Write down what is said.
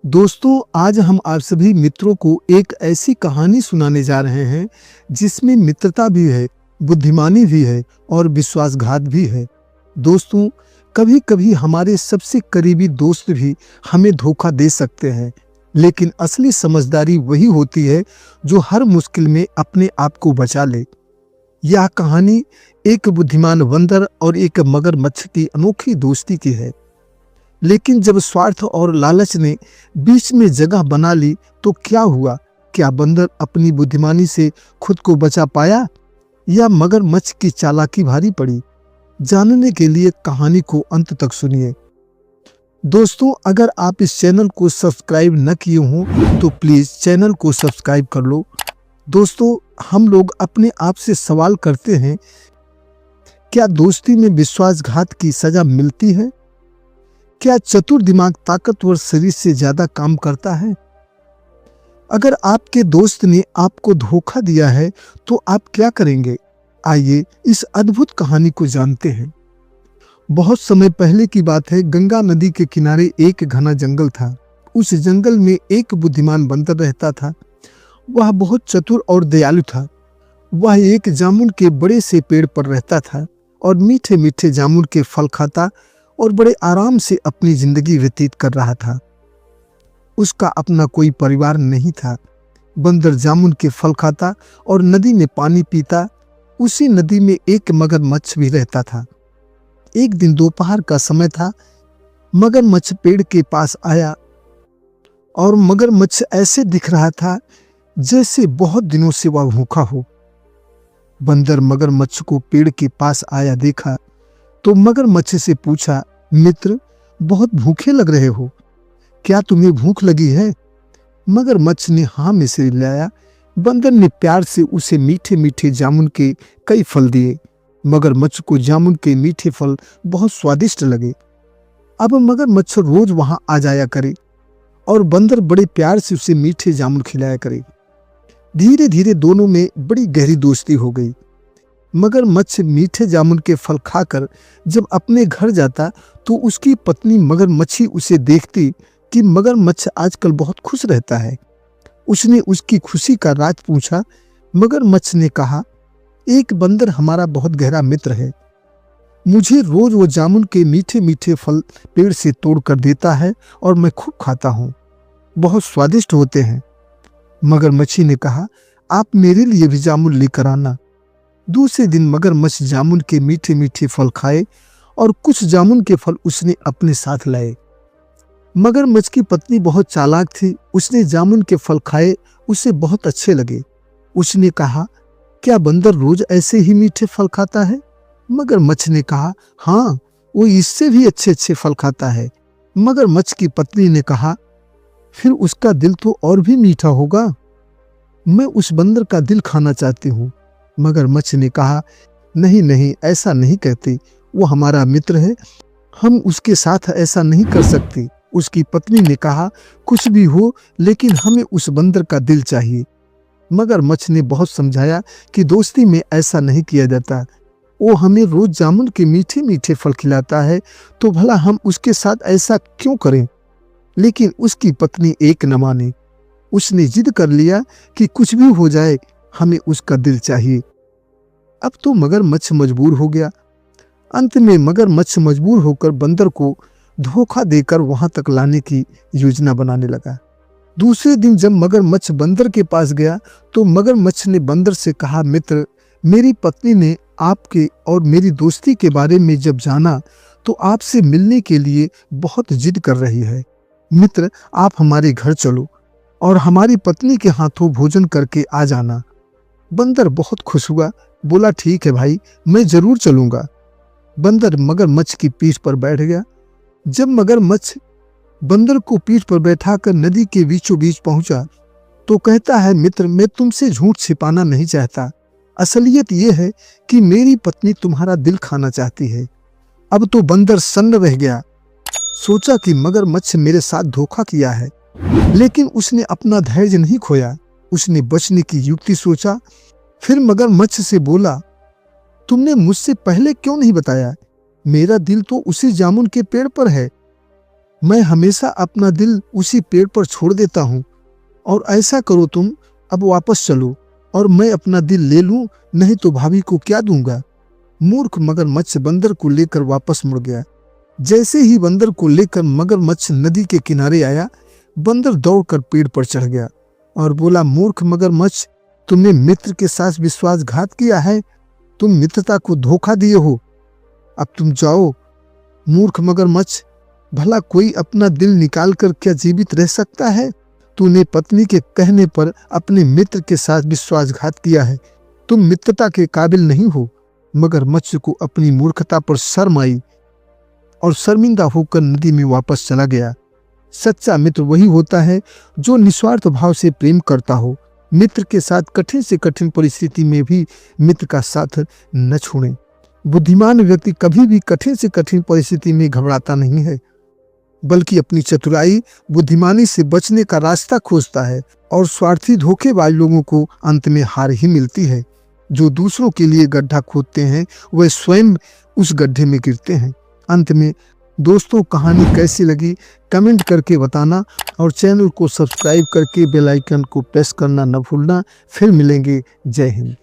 दोस्तों, आज हम आप सभी मित्रों को एक ऐसी कहानी सुनाने जा रहे हैं जिसमें मित्रता भी है, बुद्धिमानी भी है और विश्वासघात भी है। दोस्तों, कभी-कभी हमारे सबसे करीबी दोस्त भी हमें धोखा दे सकते हैं, लेकिन असली समझदारी वही होती है जो हर मुश्किल में अपने आप को बचा ले। यह कहानी एक बुद्धिमान बंदर और एक मगरमच्छ की अनोखी दोस्ती की है। लेकिन जब स्वार्थ और लालच ने बीच में जगह बना ली तो क्या हुआ? क्या बंदर अपनी बुद्धिमानी से खुद को बचा पाया या मगरमच्छ की चालाकी भारी पड़ी? जानने के लिए कहानी को अंत तक सुनिए। दोस्तों, अगर आप इस चैनल को सब्सक्राइब न किए हों तो प्लीज़ चैनल को सब्सक्राइब कर लो। दोस्तों, हम लोग अपने आप से सवाल करते हैं, क्या दोस्ती में विश्वासघात की सजा मिलती है? क्या चतुर दिमाग ताकतवर शरीर से ज्यादा काम करता है? अगर आपके दोस्त ने आपको धोखा दिया है तो आप क्या करेंगे? आइए इस अद्भुत कहानी को जानते हैं। बहुत समय पहले की बात है। गंगा नदी के किनारे एक घना जंगल था। उस जंगल में एक बुद्धिमान बंदर रहता था। वह बहुत चतुर और दयालु था। वह एक जामुन के बड़े से पेड़ पर रहता था और मीठे मीठे जामुन के फल खाता और बड़े आराम से अपनी जिंदगी व्यतीत कर रहा था। उसका अपना कोई परिवार नहीं था। बंदर जामुन के फल खाता और नदी में पानी पीता। उसी नदी में एक मगरमच्छ भी रहता था। एक दिन दोपहर का समय था। मगरमच्छ पेड़ के पास आया और मगरमच्छ ऐसे दिख रहा था जैसे बहुत दिनों से वह भूखा हो। बंदर मगरमच्छ को पेड़ के पास आया देखा तो मगरमच्छ से पूछा, मित्र, बहुत भूखे लग रहे हो, क्या तुम्हें भूख लगी है? मगरमच्छ ने हाँ में सिर हिलाया। बंदर ने प्यार से उसे मीठे मीठे जामुन के कई फल दिए। मगरमच्छ को जामुन के मीठे फल बहुत स्वादिष्ट लगे। अब मगरमच्छ रोज वहां आ जाया करे और बंदर बड़े प्यार से उसे मीठे जामुन खिलाया करे। धीरे धीरे दोनों में बड़ी गहरी दोस्ती हो गई। मगरमच्छ मीठे जामुन के फल खाकर जब अपने घर जाता तो उसकी पत्नी मगरमच्छी उसे देखती कि मगरमच्छ आजकल बहुत खुश रहता है। उसने उसकी खुशी का राज पूछा। मगरमच्छ ने कहा, एक बंदर हमारा बहुत गहरा मित्र है। मुझे रोज वो जामुन के मीठे मीठे फल पेड़ से तोड़ कर देता है और मैं खूब खाता हूँ। बहुत स्वादिष्ट होते हैं। मगरमच्छी ने कहा, आप मेरे लिए भी जामुन लेकर आना। दूसरे दिन मगरमच्छ जामुन के मीठे मीठे फल खाए और कुछ जामुन के फल उसने अपने साथ लाए। मगरमच्छ की पत्नी बहुत चालाक थी। उसने जामुन के फल खाए, उसे बहुत अच्छे लगे। उसने कहा, क्या बंदर रोज ऐसे ही मीठे फल खाता है? मगरमच्छ ने कहा, हाँ, वो इससे भी अच्छे अच्छे फल खाता है। मगरमच्छ की पत्नी ने कहा, फिर उसका दिल तो और भी मीठा होगा। मैं उस बंदर का दिल खाना चाहती हूँ। मगरमच्छ ने कहा, नहीं नहीं, ऐसा नहीं कहते, वो हमारा मित्र है, हम उसके साथ ऐसा नहीं कर सकते। उसकी पत्नी ने कहा, कुछ भी हो, लेकिन हमें उस बंदर का दिल चाहिए। मगरमच्छ ने बहुत समझाया कि दोस्ती में ऐसा नहीं किया जाता। वो हमें रोज जामुन के मीठे मीठे फल खिलाता है, तो भला हम उसके साथ ऐसा क्यों करें? लेकिन उसकी पत्नी एक न मानी। उसने जिद कर लिया कि कुछ भी हो जाए, हमें उसका दिल चाहिए। अब तो मगरमच्छ मजबूर हो गया। अंत में मगरमच्छ मजबूर होकर बंदर को धोखा देकर वहां तक लाने की योजना बनाने लगा। दूसरे दिन जब मगरमच्छ बंदर के पास गया तो मगरमच्छ ने बंदर से कहा, मित्र, मेरी पत्नी ने आपके और मेरी दोस्ती के बारे में जब जाना तो आपसे मिलने के लिए बहुत जिद कर रही है। मित्र, आप हमारे घर चलो और हमारी पत्नी के हाथों भोजन करके आ जाना। बंदर बहुत खुश हुआ, बोला, ठीक है भाई, मैं जरूर चलूंगा। बंदर मगरमच्छ की पीठ पर बैठ गया। जब मगरमच्छ बंदर को पीठ पर बैठाकर नदी के बीचों बीच पहुंचा तो कहता है, मित्र, मैं तुमसे झूठ छिपाना नहीं चाहता। असलियत यह है कि मेरी पत्नी तुम्हारा दिल खाना चाहती है। अब तो बंदर सन्न रह गया। सोचा कि मगरमच्छ मेरे साथ धोखा किया है, लेकिन उसने अपना धैर्य नहीं खोया। उसने बचने की युक्ति सोचा। फिर मगरमच्छ से बोला, तुमने मुझसे पहले क्यों नहीं बताया? मेरा दिल तो उसी जामुन के पेड़ पर है। मैं हमेशा अपना दिल उसी पेड़ पर छोड़ देता हूँ। और ऐसा करो तुम, अब वापस चलो और मैं अपना दिल ले लूं, नहीं तो भाभी को क्या दूंगा। मूर्ख मगरमच्छ बंदर को लेकर वापस मुड़ गया। जैसे ही बंदर को लेकर मगरमच्छ नदी के किनारे आया, बंदर दौड़कर पेड़ पर चढ़ गया और बोला, मूर्ख मगरमच्छ, तुमने मित्र के साथ विश्वासघात किया है, तुम मित्रता को धोखा दिए हो, अब तुम जाओ। मूर्ख मगरमच्छ, भला कोई अपना दिल निकाल कर क्या जीवित रह सकता है? तूने पत्नी के कहने पर अपने मित्र के साथ विश्वासघात किया है, तुम मित्रता के काबिल नहीं हो। मगरमच्छ को अपनी मूर्खता पर शर्म आई और शर्मिंदा होकर नदी में वापस चला गया। सच्चा मित्र वही होता है जो निस्वार्थ भाव से प्रेम करता हो। मित्र के साथ कठिन से कठिन परिस्थिति में भी मित्र का साथ न छोड़ें। बुद्धिमान व्यक्ति कभी भी कठिन से कठिन परिस्थिति में घबराता नहीं है, बल्कि अपनी चतुराई बुद्धिमानी से बचने का रास्ता खोजता है। और स्वार्थी धोखेबाज लोगों को अंत में हार ही मिलती है। जो दूसरों के लिए गड्ढा खोदते हैं वह स्वयं उस गड्ढे में गिरते हैं। अंत में दोस्तों, कहानी कैसी लगी कमेंट करके बताना और चैनल को सब्सक्राइब करके बेल आइकन को प्रेस करना न भूलना। फिर मिलेंगे। जय हिंद।